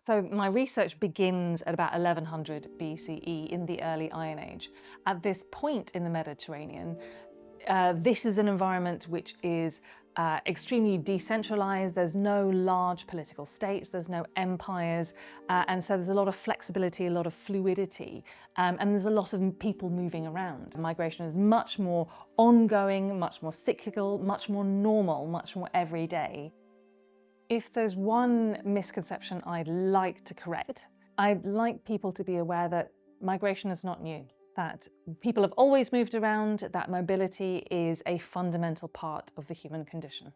So my research begins at about 1100 BCE in the early Iron Age. At this point in the Mediterranean, this is an environment which is extremely decentralized. There's no large political states, there's no empires, and so there's a lot of flexibility, a lot of fluidity, and there's a lot of people moving around. Migration is much more ongoing, much more cyclical, much more normal, much more everyday. If there's one misconception I'd like to correct, I'd like people to be aware that migration is not new, that people have always moved around, that mobility is a fundamental part of the human condition.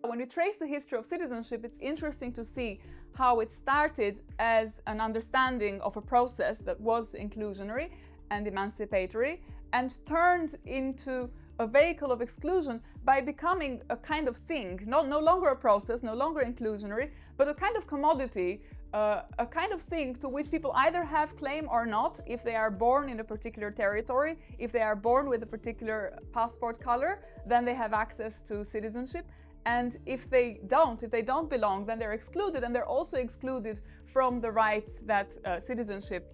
When you trace the history of citizenship, it's interesting to see how it started as an understanding of a process that was inclusionary and emancipatory and turned into a vehicle of exclusion by becoming a kind of thing, no longer a process, no longer inclusionary, but a kind of commodity, a kind of thing to which people either have claim or not if they are born in a particular territory. If they are born with a particular passport color, then they have access to citizenship. And if they don't belong, then they're excluded, and they're also excluded from the rights that citizenship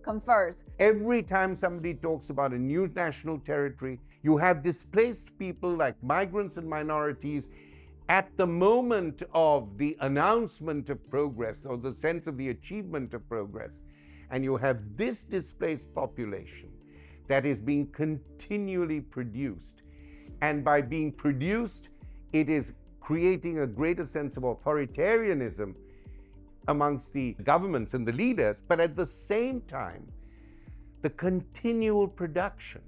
confers. Every time somebody talks about a new national territory, you have displaced people like migrants and minorities at the moment of the announcement of progress or the sense of the achievement of progress. And you have this displaced population that is being continually produced. And by being produced, it is creating a greater sense of authoritarianism amongst the governments and the leaders, but at the same time, the continual production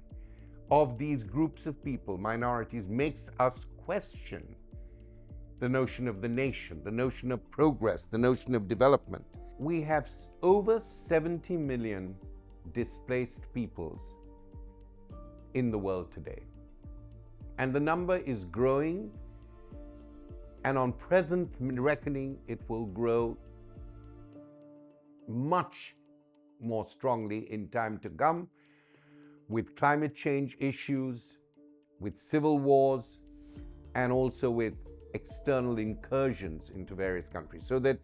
of these groups of people, minorities, makes us question the notion of the nation, the notion of progress, the notion of development. We have over 70 million displaced peoples in the world today. And the number is growing, and on present reckoning, it will grow much more strongly in time to come, with climate change issues, with civil wars, and also with external incursions into various countries. So that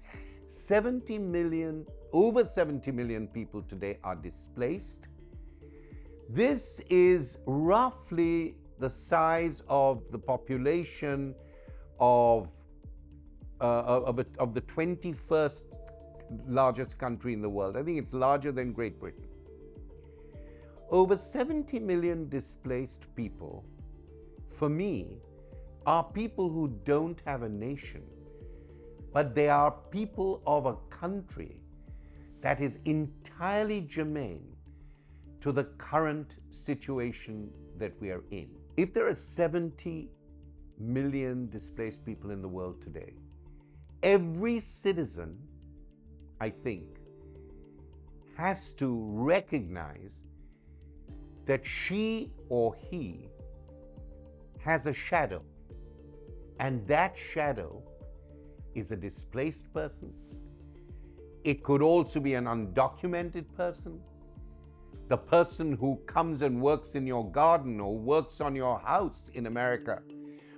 over 70 million people today are displaced. This is roughly the size of the population of the 21st largest country in the world. I think it's larger than Great Britain. Over 70 million displaced people, for me, are people who don't have a nation, but they are people of a country that is entirely germane to the current situation that we are in. If there are 70 million displaced people in the world today, every citizen, I think, has to recognize that she or he has a shadow, and that shadow is a displaced person. It could also be an undocumented person, the person who comes and works in your garden or works on your house in America,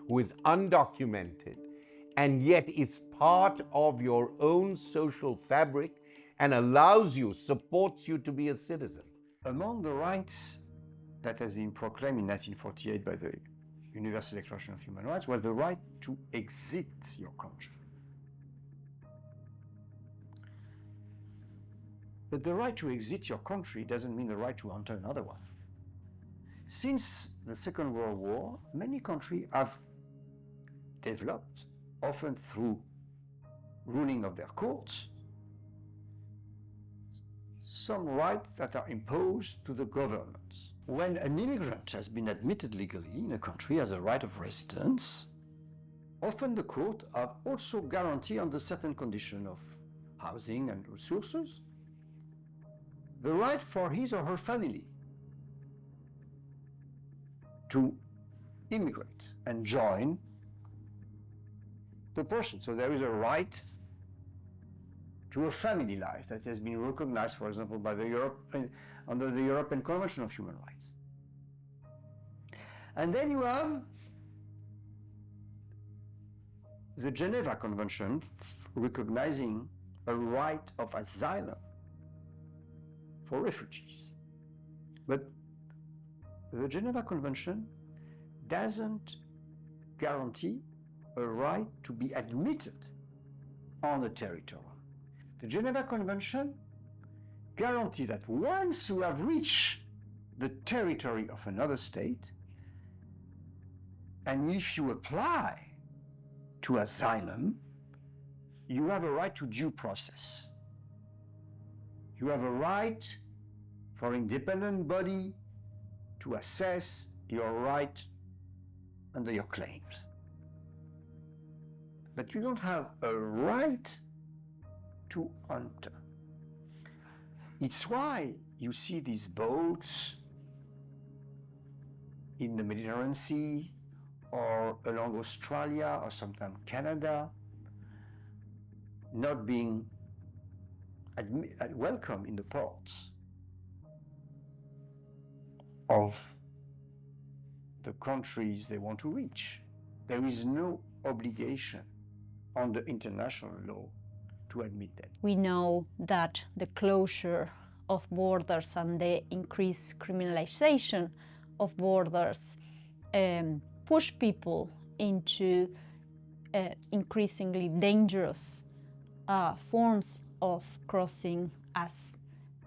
who is undocumented and yet is part of your own social fabric and allows you, supports you to be a citizen. Among the rights that has been proclaimed in 1948 by the Universal Declaration of Human Rights was the right to exit your country. But the right to exit your country doesn't mean the right to enter another one. Since the Second World War, many countries have developed, often through ruling of their courts, some rights that are imposed to the governments. When an immigrant has been admitted legally in a country as a right of residence, often the court have also guarantee under certain condition of housing and resources, the right for his or her family to immigrate and join the person. So there is a right to a family life that has been recognized, for example, by the under the European Convention of Human Rights. And then you have the Geneva Convention recognizing a right of asylum for refugees. But the Geneva Convention doesn't guarantee a right to be admitted on the territory. The Geneva Convention guarantees that once you have reached the territory of another state, and if you apply to asylum, you have a right to due process. You have a right for independent body to assess your right under your claims. But you don't have a right to enter. It's why you see these boats in the Mediterranean Sea or along Australia or sometimes Canada not being welcome in the ports of the countries they want to reach. There is no obligation under international law to admit them. We know that the closure of borders and the increased criminalization of borders push people into increasingly dangerous forms of crossing, as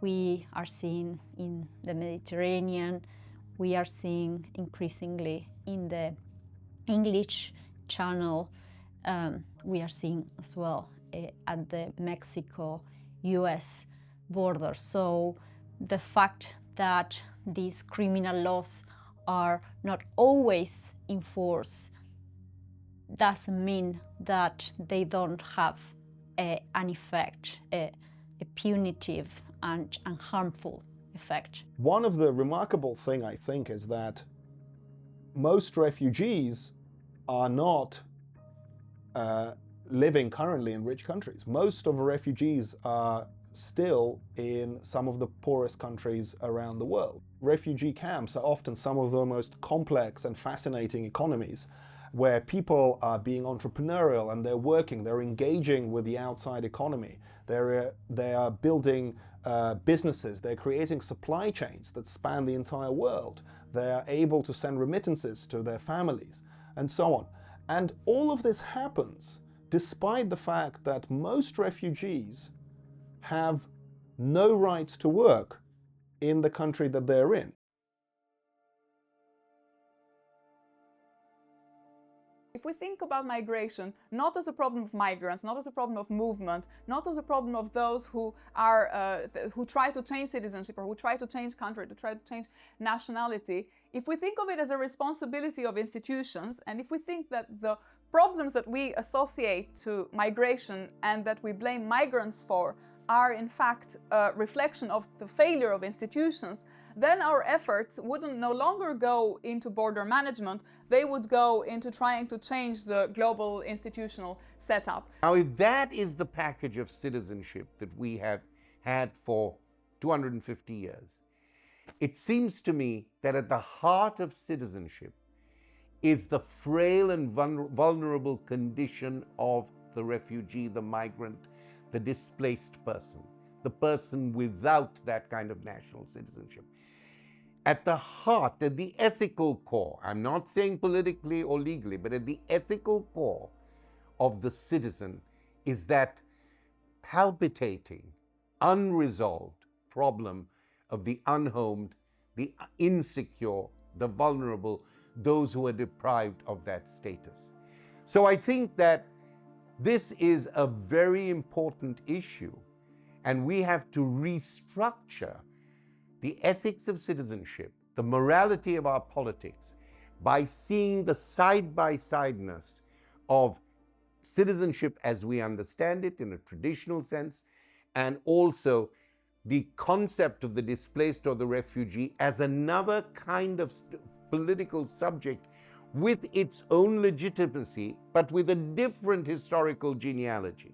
we are seeing in the Mediterranean, we are seeing increasingly in the English Channel, we are seeing as well at the Mexico-US border. So the fact that these criminal laws are not always enforced doesn't mean that they don't have an effect, a punitive and harmful effect. One of the remarkable things, I think, is that most refugees are not living currently in rich countries. Most of the refugees are still in some of the poorest countries around the world. Refugee camps are often some of the most complex and fascinating economies, where people are being entrepreneurial and they're working, they're engaging with the outside economy. They are building businesses, they're creating supply chains that span the entire world. They are able to send remittances to their families and so on. And all of this happens despite the fact that most refugees have no rights to work in the country that they're in. If we think about migration not as a problem of migrants, not as a problem of movement, not as a problem of those who try to change citizenship or who try to change country, to try to change nationality, if we think of it as a responsibility of institutions, and if we think that the problems that we associate to migration and that we blame migrants for are in fact a reflection of the failure of institutions, then our efforts wouldn't no longer go into border management, they would go into trying to change the global institutional setup. Now, if that is the package of citizenship that we have had for 250 years, it seems to me that at the heart of citizenship is the frail and vulnerable condition of the refugee, the migrant, the displaced person, the person without that kind of national citizenship. At the heart, at the ethical core, I'm not saying politically or legally, but at the ethical core of the citizen is that palpitating, unresolved problem of the unhomed, the insecure, the vulnerable, those who are deprived of that status. So I think that this is a very important issue, and we have to restructure the ethics of citizenship, the morality of our politics, by seeing the side-by-sideness of citizenship as we understand it in a traditional sense, and also the concept of the displaced or the refugee as another kind of political subject with its own legitimacy, but with a different historical genealogy.